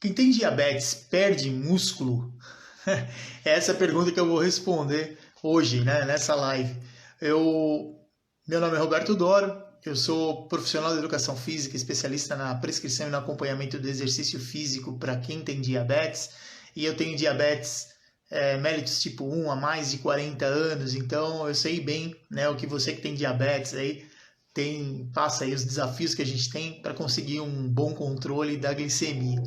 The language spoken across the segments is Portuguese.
Quem tem diabetes perde músculo? Essa é a pergunta que eu vou responder hoje, né, nessa live. Meu nome é Roberto Doro, eu sou profissional de educação física, especialista na prescrição e no acompanhamento do exercício físico para quem tem diabetes. E eu tenho diabetes mellitus tipo 1 há mais de 40 anos, então eu sei bem, né, o que você que tem diabetes aí passa aí os desafios que a gente tem para conseguir um bom controle da glicemia.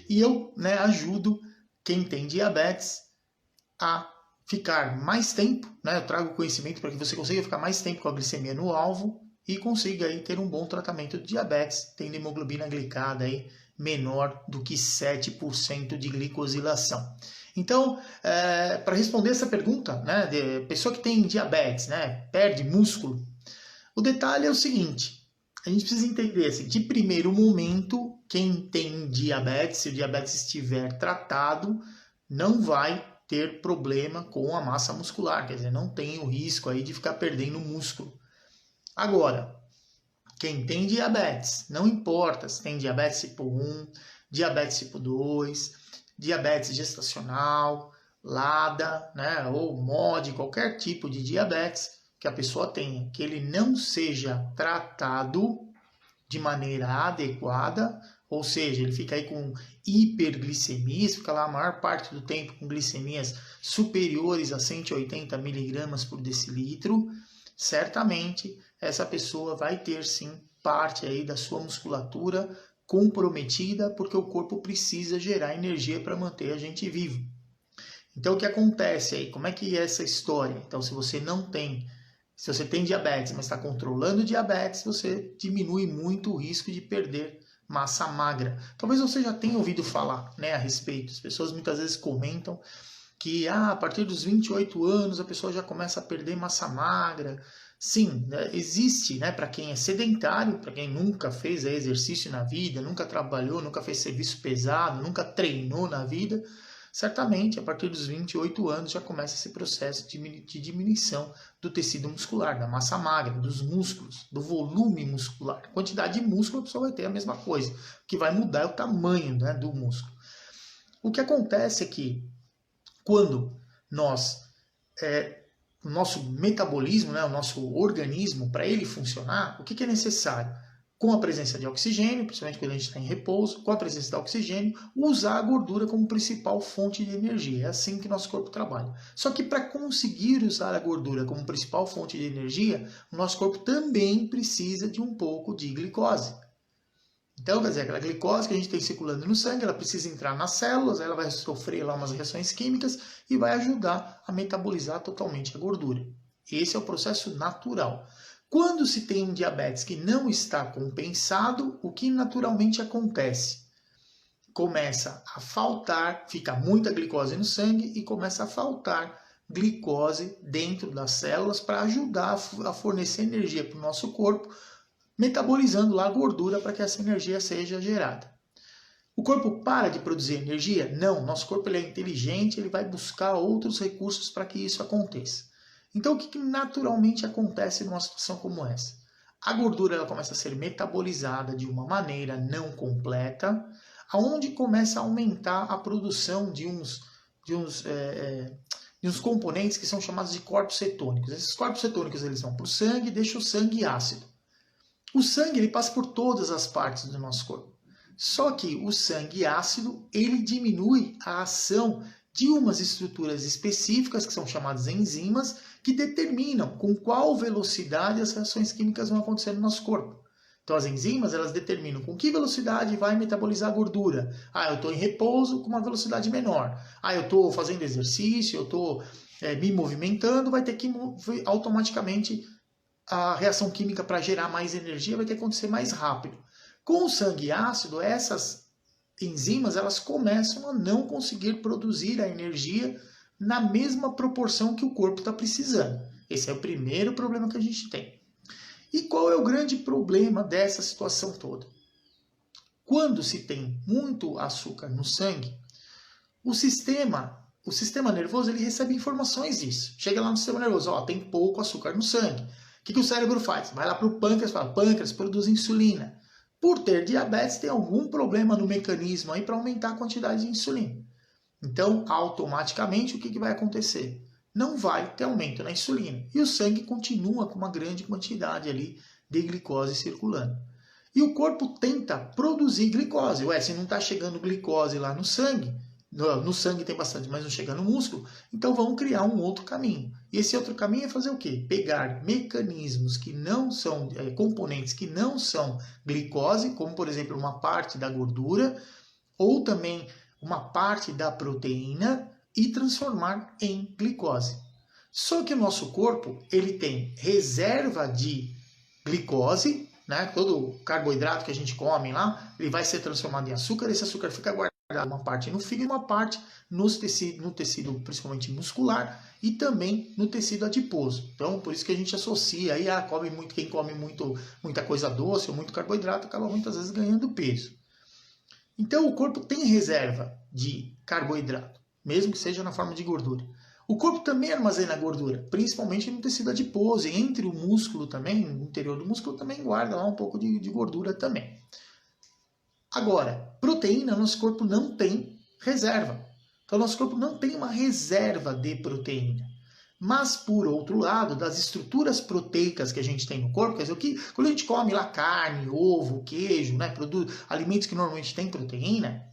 E eu, né, ajudo quem tem diabetes a ficar mais tempo, né, eu trago conhecimento para que você consiga ficar mais tempo com a glicemia no alvo e consiga aí ter um bom tratamento de diabetes, tendo hemoglobina glicada aí menor do que 7% de glicosilação. Então, para responder essa pergunta, né, de pessoa que tem diabetes, né, perde músculo, o detalhe é o seguinte, a gente precisa entender assim, de primeiro momento, quem tem diabetes, se o diabetes estiver tratado, não vai ter problema com a massa muscular, quer dizer, não tem o risco aí de ficar perdendo músculo. Agora, quem tem diabetes, não importa se tem diabetes tipo 1, diabetes tipo 2, diabetes gestacional, LADA, né, ou MOD, qualquer tipo de diabetes que a pessoa tenha, que ele não seja tratado de maneira adequada, ou seja, ele fica aí com hiperglicemias, fica lá a maior parte do tempo com glicemias superiores a 180 miligramas por decilitro, certamente essa pessoa vai ter sim parte aí da sua musculatura comprometida, porque o corpo precisa gerar energia para manter a gente vivo. Então o que acontece aí? Como é que é essa história? Então se você tem diabetes, mas está controlando diabetes, você diminui muito o risco de perder massa magra. Talvez você já tenha ouvido falar, né, a respeito. As pessoas muitas vezes comentam que a partir dos 28 anos a pessoa já começa a perder massa magra. Sim, existe, né, para quem é sedentário, para quem nunca fez exercício na vida, nunca trabalhou, nunca fez serviço pesado, nunca treinou na vida, certamente a partir dos 28 anos já começa esse processo de diminuição do tecido muscular, da massa magra, dos músculos, do volume muscular. A quantidade de músculo a pessoa vai ter a mesma coisa, o que vai mudar é o tamanho, né, do músculo. O que acontece é que quando o nosso metabolismo, né, o nosso organismo, para ele funcionar, o que é necessário? Com a presença de oxigênio, principalmente quando a gente está em repouso, com a presença de oxigênio, usar a gordura como principal fonte de energia. É assim que nosso corpo trabalha. Só que para conseguir usar a gordura como principal fonte de energia, o nosso corpo também precisa de um pouco de glicose. Então, quer dizer, aquela glicose que a gente tem circulando no sangue, ela precisa entrar nas células, ela vai sofrer lá umas reações químicas e vai ajudar a metabolizar totalmente a gordura. Esse é o processo natural. Quando se tem um diabetes que não está compensado, o que naturalmente acontece? Começa a faltar, fica muita glicose no sangue e começa a faltar glicose dentro das células para ajudar a fornecer energia para o nosso corpo, metabolizando lá a gordura para que essa energia seja gerada. O corpo para de produzir energia? Não, nosso corpo ele é inteligente, ele vai buscar outros recursos para que isso aconteça. Então, o que naturalmente acontece numa situação como essa? A gordura ela começa a ser metabolizada de uma maneira não completa, aonde começa a aumentar a produção de uns componentes que são chamados de corpos cetônicos. Esses corpos cetônicos eles vão para o sangue e deixam o sangue ácido. O sangue ele passa por todas as partes do nosso corpo. Só que o sangue ácido ele diminui a ação de umas estruturas específicas, que são chamadas enzimas, que determinam com qual velocidade as reações químicas vão acontecer no nosso corpo. Então as enzimas elas determinam com que velocidade vai metabolizar a gordura. Eu estou em repouso com uma velocidade menor. Eu estou fazendo exercício, eu estou me movimentando, vai ter que automaticamente a reação química para gerar mais energia vai ter que acontecer mais rápido. Com o sangue ácido, essas enzimas elas começam a não conseguir produzir a energia na mesma proporção que o corpo está precisando. Esse é o primeiro problema que a gente tem. E qual é o grande problema dessa situação toda? Quando se tem muito açúcar no sangue, o sistema nervoso ele recebe informações disso. Chega lá no sistema nervoso, tem pouco açúcar no sangue. O que o cérebro faz? Vai lá para o pâncreas e fala, pâncreas, produz insulina. por ter diabetes, tem algum problema no mecanismo aí para aumentar a quantidade de insulina. Então, automaticamente, o que vai acontecer? Não vai ter aumento na insulina. E o sangue continua com uma grande quantidade ali de glicose circulando. E o corpo tenta produzir glicose. Ué, se não está chegando glicose lá no sangue, no sangue tem bastante, mas não chega no músculo, então vamos criar um outro caminho. E esse outro caminho é fazer o quê? Pegar mecanismos que não são, componentes que não são glicose, como por exemplo uma parte da gordura, ou também uma parte da proteína, e transformar em glicose. Só que o nosso corpo, ele tem reserva de glicose, né? Todo carboidrato que a gente come lá, ele vai ser transformado em açúcar, esse açúcar fica guardado uma parte no fígado e uma parte no tecido principalmente muscular e também no tecido adiposo. Então, por isso que a gente associa aí, quem come muita coisa doce ou muito carboidrato acaba muitas vezes ganhando peso. Então, o corpo tem reserva de carboidrato, mesmo que seja na forma de gordura. O corpo também armazena gordura, principalmente no tecido adiposo, e entre o músculo também, no interior do músculo também guarda lá um pouco de gordura também. Agora, proteína, nosso corpo não tem reserva. Então, nosso corpo não tem uma reserva de proteína. Mas, por outro lado, das estruturas proteicas que a gente tem no corpo, quer dizer, quando a gente come lá carne, ovo, queijo, né, alimentos que normalmente têm proteína,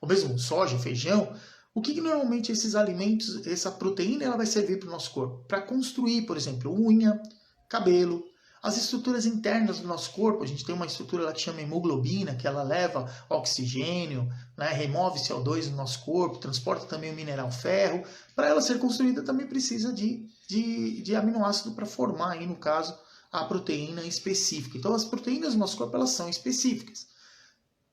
ou mesmo soja, feijão, o que normalmente esses alimentos, essa proteína, ela vai servir para o nosso corpo? Para construir, por exemplo, unha, cabelo. As estruturas internas do nosso corpo, a gente tem uma estrutura lá que chama hemoglobina, que ela leva oxigênio, né, remove CO2 do nosso corpo, transporta também o mineral ferro. Para ela ser construída também precisa de aminoácido para formar, aí, no caso, a proteína específica. Então as proteínas do nosso corpo elas são específicas.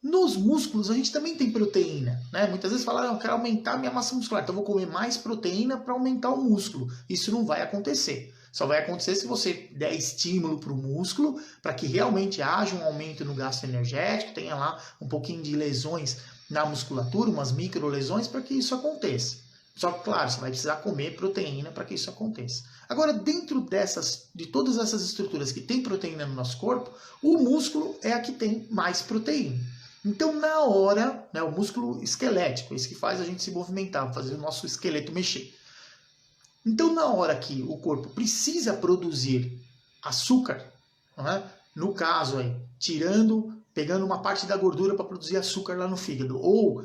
Nos músculos a gente também tem proteína, né? Muitas vezes falam, eu quero aumentar a minha massa muscular, então vou comer mais proteína para aumentar o músculo. Isso não vai acontecer. Só vai acontecer se você der estímulo para o músculo, para que realmente haja um aumento no gasto energético, tenha lá um pouquinho de lesões na musculatura, umas micro lesões, para que isso aconteça. Só que, claro, você vai precisar comer proteína para que isso aconteça. Agora, dentro de todas essas estruturas que tem proteína no nosso corpo, o músculo é a que tem mais proteína. Então, na hora, né, o músculo esquelético, esse que faz a gente se movimentar, fazer o nosso esqueleto mexer. Então, na hora que o corpo precisa produzir açúcar, né, no caso aí, pegando uma parte da gordura para produzir açúcar lá no fígado, ou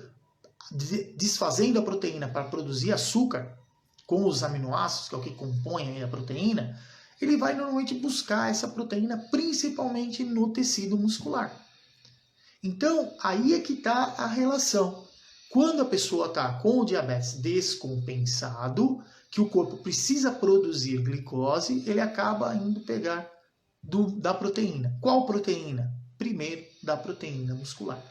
desfazendo a proteína para produzir açúcar com os aminoácidos, que é o que compõe a proteína, ele vai normalmente buscar essa proteína principalmente no tecido muscular. Então, aí é que está a relação. Quando a pessoa está com o diabetes descompensado, que o corpo precisa produzir glicose, ele acaba indo pegar da proteína. Qual proteína? Primeiro, da proteína muscular.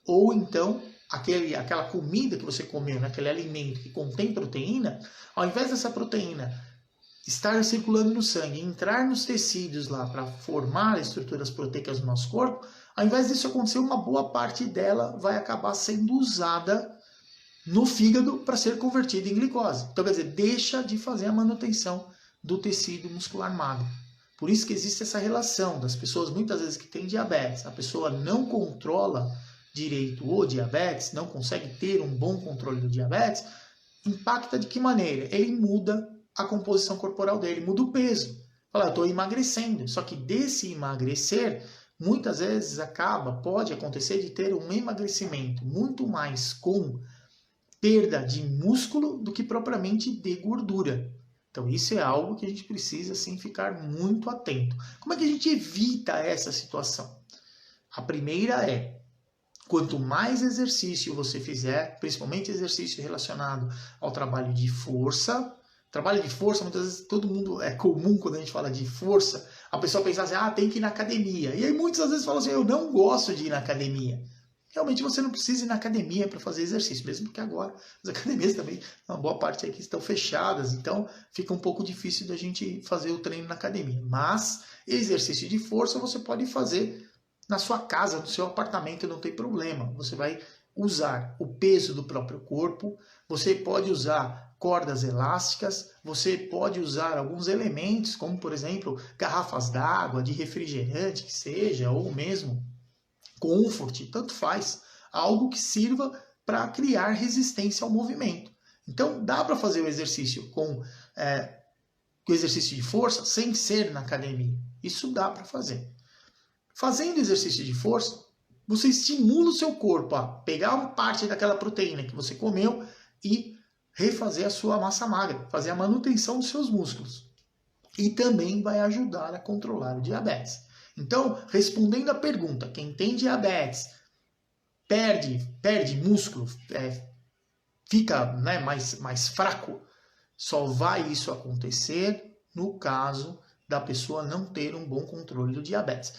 Ou então, aquela comida que você comeu, né, aquele alimento que contém proteína, ao invés dessa proteína estar circulando no sangue, entrar nos tecidos lá para formar estruturas proteicas do nosso corpo, ao invés disso acontecer, uma boa parte dela vai acabar sendo usada no fígado para ser convertida em glicose. Então, quer dizer, deixa de fazer a manutenção do tecido muscular magro. Por isso que existe essa relação das pessoas, muitas vezes, que têm diabetes. A pessoa não controla direito o diabetes, não consegue ter um bom controle do diabetes, impacta de que maneira? Ele muda a composição corporal dele, muda o peso. Fala, eu estou emagrecendo. Só que desse emagrecer, muitas vezes pode acontecer de ter um emagrecimento muito mais com perda de músculo do que propriamente de gordura. Então isso é algo que a gente precisa sim ficar muito atento. Como é que a gente evita essa situação? A primeira é, quanto mais exercício você fizer, principalmente exercício relacionado ao trabalho de força. Trabalho de força, muitas vezes todo mundo, é comum quando a gente fala de força, a pessoa pensar assim, tem que ir na academia. E aí muitas vezes fala assim, eu não gosto de ir na academia. Realmente você não precisa ir na academia para fazer exercício, mesmo porque agora as academias também, uma boa parte aqui estão fechadas, então fica um pouco difícil da gente fazer o treino na academia. Mas exercício de força você pode fazer na sua casa, no seu apartamento, não tem problema. Você vai usar o peso do próprio corpo, você pode usar cordas elásticas, você pode usar alguns elementos, como por exemplo, garrafas d'água, de refrigerante que seja, ou mesmo comfort, tanto faz. Algo que sirva para criar resistência ao movimento. Então, dá para fazer o exercício com o exercício de força sem ser na academia. Isso dá para fazer. Fazendo exercício de força, você estimula o seu corpo a pegar uma parte daquela proteína que você comeu e refazer a sua massa magra, fazer a manutenção dos seus músculos. E também vai ajudar a controlar o diabetes. Então, respondendo à pergunta, quem tem diabetes perde músculo, fica, né, mais fraco, só vai isso acontecer no caso da pessoa não ter um bom controle do diabetes.